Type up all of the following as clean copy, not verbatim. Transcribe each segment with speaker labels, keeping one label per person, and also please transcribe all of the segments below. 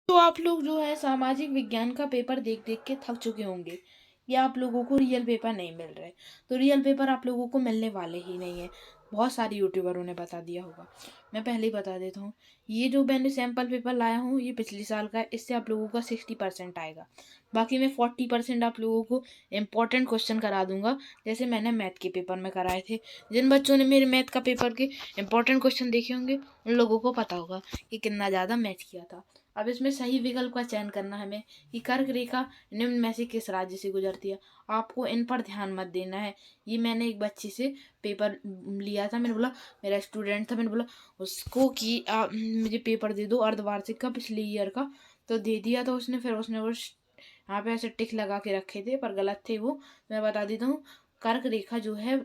Speaker 1: तो आप लोग जो है सामाजिक विज्ञान का पेपर देख देख के थक चुके होंगे या आप लोगों को रियल पेपर नहीं मिल रहे। तो रियल पेपर आप लोगों को मिलने वाले ही नहीं है। बहुत सारे यूट्यूबरों ने बता दिया होगा। मैं पहले ही बता देता हूँ, ये जो मैंने सैम्पल पेपर लाया हूँ ये पिछले साल का है। इससे आप लोगों का 60% आएगा। बाकी मैं 40% आप लोगों को इम्पोर्टेंट क्वेश्चन करा दूंगा, जैसे मैंने मैथ के पेपर में कराए थे। जिन बच्चों ने मेरे मैथ का पेपर के इम्पोर्टेंट क्वेश्चन देखे होंगे उन लोगों को पता होगा कि कितना ज़्यादा मैथ किया था। अब इसमें सही विकल्प का चयन करना है हमें कि कर्क रेखा निम्न में से किस राज्य से गुजरती है। आपको इन पर ध्यान मत देना है। ये मैंने एक बच्ची से पेपर लिया था। मैंने बोला, मेरा स्टूडेंट था, मैंने बोला उसको कि मुझे पेपर दे दो अर्धवार्षिक का पिछले ईयर का। तो दे दिया। तो उसने फिर उसने वो यहाँ पे ऐसे टिक लगा के रखे थे पर गलत थे वो। मैं बता देता हूँ, कर्क रेखा जो है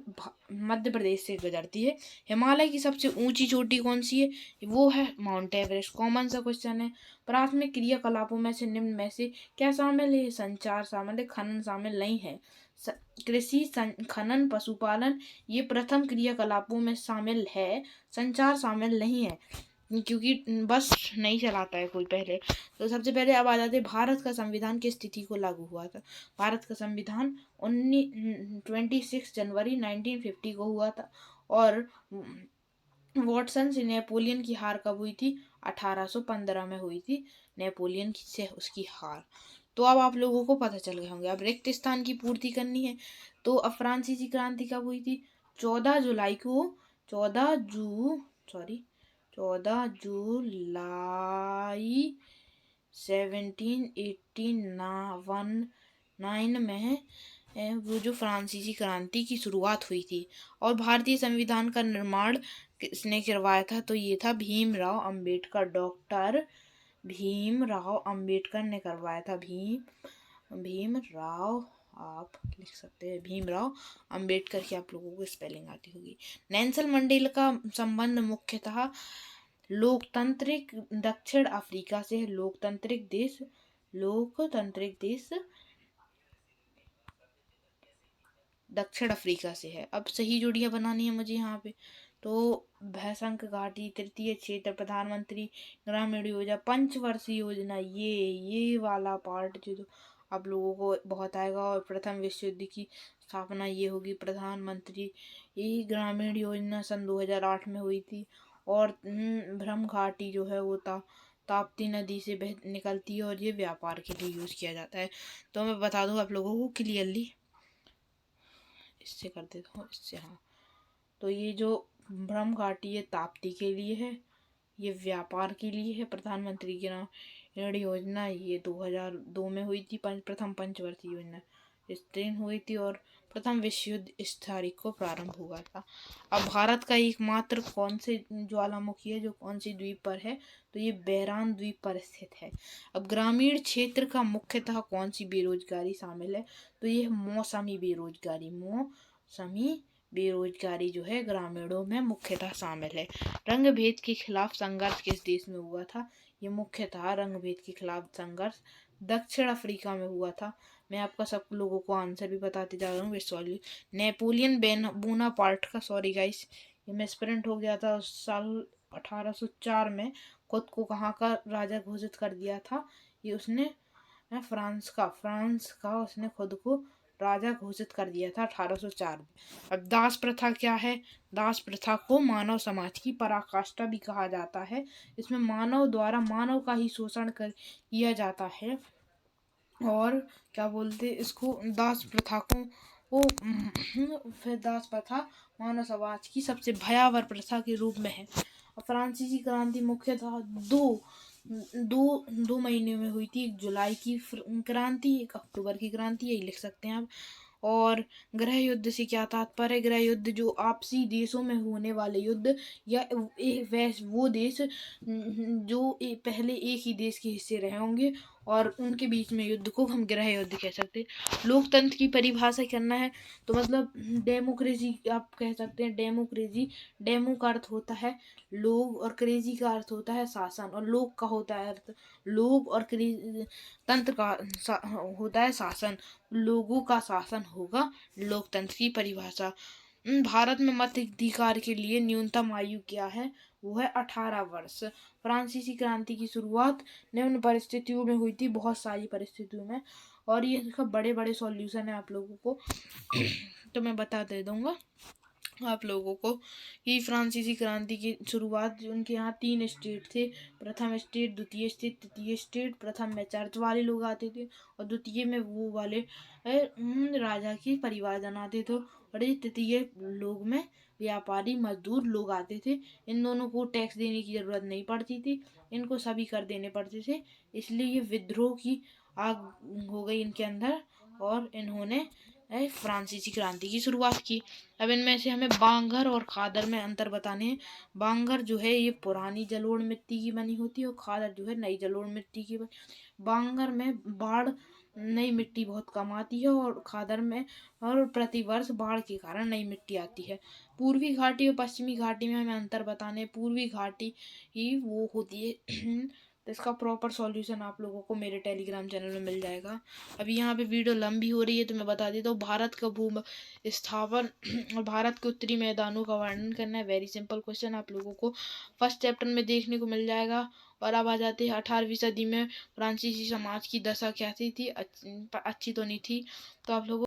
Speaker 1: मध्य प्रदेश से गुजरती है। हिमालय की सबसे ऊंची चोटी कौन सी है? वो है माउंट एवरेस्ट। कॉमन सा क्वेश्चन है। प्राथमिक क्रियाकलापों में से निम्न में से क्या शामिल है? संचार शामिल है, खनन शामिल नहीं है। कृषि, खनन, पशुपालन ये प्रथम क्रियाकलापों में शामिल है, संचार शामिल नहीं है, क्योंकि बस नहीं चलाता है कोई पहले। तो सबसे पहले अब आ जाते, भारत का संविधान किस तिथि को लागू हुआ था? भारत का संविधान 26 जनवरी 1950 को हुआ था। और वॉटसन से नेपोलियन की हार कब हुई थी? 1815 में हुई थी नेपोलियन से उसकी हार। तो अब आप लोगों को पता चल गए होंगे। अब रिक्त स्थान की पूर्ति करनी है। तो अब फ्रांसीसी क्रांति कब हुई थी? 14 जुलाई को 14 जू सॉरी 14 जुलाई 1789 में वो जो फ्रांसीसी क्रांति की शुरुआत हुई थी। और भारतीय संविधान का निर्माण किसने करवाया था? तो ये था भीमराव अंबेडकर। डॉक्टर भीमराव अंबेडकर ने करवाया था। भीमराव, आप लिख सकते हैं भीमराव अंबेडकर की आप लोगों को स्पेलिंग आती होगी। नेल्सन मंडेला का संबंध मुख्यतः लोकतांत्रिक दक्षिण अफ्रीका से है। लोकतांत्रिक देश दक्षिण अफ्रीका से है। अब सही जोड़ियां बनानी है मुझे यहाँ पे। तो भैसंक घाटी तृतीय क्षेत्र प्रधानमंत्री ग्रामीण योजना पंचवर्षीय योजना, ये वाला पार्ट जो आप लोगों को बहुत आएगा। और प्रथम विश्व युद्ध की स्थापना ये होगी प्रधानमंत्री ये ग्रामीण योजना सन 2008 में हुई थी। और भ्रम घाटी जो है वो ताप्ती नदी से निकलती है और ये व्यापार के लिए यूज किया जाता है। तो मैं बता दूं आप लोगों को क्लियरली, इससे कर देता हूँ इससे। हाँ, तो ये जो भ्रम घाटी है ताप्ती के लिए है, ये व्यापार के लिए है। प्रधानमंत्री की ऋण योजना ये 2002 में हुई थी। प्रथम पंचवर्षीय योजना इस दिन हुई थी। और प्रथम विश्व युद्ध इस तारीख को प्रारंभ हुआ था। अब भारत का एकमात्र कौन से ज्वालामुखी है जो कौन सी द्वीप पर है? तो ये बेरान द्वीप पर स्थित है। अब ग्रामीण क्षेत्र का मुख्यतः कौन सी बेरोजगारी शामिल है? तो ये मौसमी बेरोजगारी जो है ग्रामीणों में मुख्यतः शामिल है। रंग भेद के खिलाफ संघर्ष किस देश में हुआ था? ये मुख्यतः रंग भेद के खिलाफ संघर्ष दक्षिण अफ्रीका में हुआ था। मैं आपका सब लोगों को आंसर भी बताते जा रहा हूँ। सॉरी, नेपोलियन बोनापार्ट का, सॉरी गाइस ये मिसप्रिंट हो गया था। उस साल 1804 में खुद को कहाँ का राजा घोषित कर दिया था? ये उसने फ्रांस का उसने खुद को राजा घोषित कर दिया था 1804 में। अब दास प्रथा क्या है? दास प्रथा को मानव समाज की पराकाष्ठा भी कहा जाता है। इसमें मानव द्वारा मानव का ही शोषण किया जाता है। और क्या बोलते इसको, दास प्रथा को वो फिर दास प्रथा मानव समाज की सबसे भयावह प्रथा के रूप में है। फ्रांसीसी क्रांति मुख्यतः दो महीने में हुई थी। 1 जुलाई की क्रांति, 1 अक्टूबर की क्रांति, यही लिख सकते हैं आप। और गृह युद्ध से क्या तात्पर्य? गृह युद्ध जो आपसी देशों में होने वाले युद्ध, या वो देश जो पहले एक ही देश के हिस्से रहे होंगे और उनके बीच में युद्ध को हम गृह युद्ध कह सकते हैं। लोकतंत्र की परिभाषा करना है तो मतलब डेमोक्रेसी आप कह सकते हैं। डेमो का अर्थ होता है लोग और क्रेजी का अर्थ होता है शासन। और लोक का होता है अर्थ लोग, और तंत्र का होता है शासन। लोगों का शासन होगा लोकतंत्र की परिभाषा। भारत में मताधिकार के लिए न्यूनतम आयु क्या है? वो है 18 वर्ष। फ्रांसीसी क्रांति की शुरुआत निम्न परिस्थितियों में हुई थी, बहुत सारी परिस्थितियों में, और ये इसका बड़े बड़े सॉल्यूशन है आप लोगों को तो मैं बता दे दूंगा आप लोगों को कि फ्रांसीसी क्रांति की शुरुआत, उनके यहाँ 3 स्टेट थे। प्रथम स्टेट, द्वितीय स्टेट, तृतीय स्टेट। प्रथम में चर्च वाले लोग आते थे और द्वितीय में वो वाले राजा की परिवार जन आते थे, और ये तृतीय लोग में व्यापारी मजदूर लोग आते थे। इन दोनों को टैक्स देने की जरूरत नहीं पड़ती थी, इनको सभी कर देने पड़ते थे। इसलिए ये विद्रोह की आग हो गई इनके अंदर और इन्होंने फ्रांसीसी क्रांति की शुरुआत की। अब इनमें से हमें बांगर और खादर में अंतर बताने हैं। बांगर जो है ये पुरानी जलोढ़ मिट्टी की बनी होती है और खादर जो है नई जलोढ़ मिट्टी की बांगर में बाढ़ नई मिट्टी बहुत कम आती है और खादर में और प्रतिवर्ष बाढ़ के कारण नई मिट्टी आती है। पूर्वी घाटी और पश्चिमी घाटी में हमें अंतर बताने। पूर्वी घाटी ही वो होती है तो इसका प्रॉपर सॉल्यूशन आप लोगों को मेरे टेलीग्राम चैनल में मिल जाएगा। अभी यहाँ पे वीडियो लंबी हो रही है तो मैं बता देता हूँ। भारत का भू स्थापन और भारत के उत्तरी मैदानों का वर्णन करना है। वेरी सिंपल क्वेश्चन आप लोगों को फर्स्ट चैप्टर में देखने को मिल जाएगा। और अब आ जाते हैं 18वीं सदी में फ्रांसीसी समाज की दशा कैसी थी, अच्छी तो नहीं थी। तो आप लोगों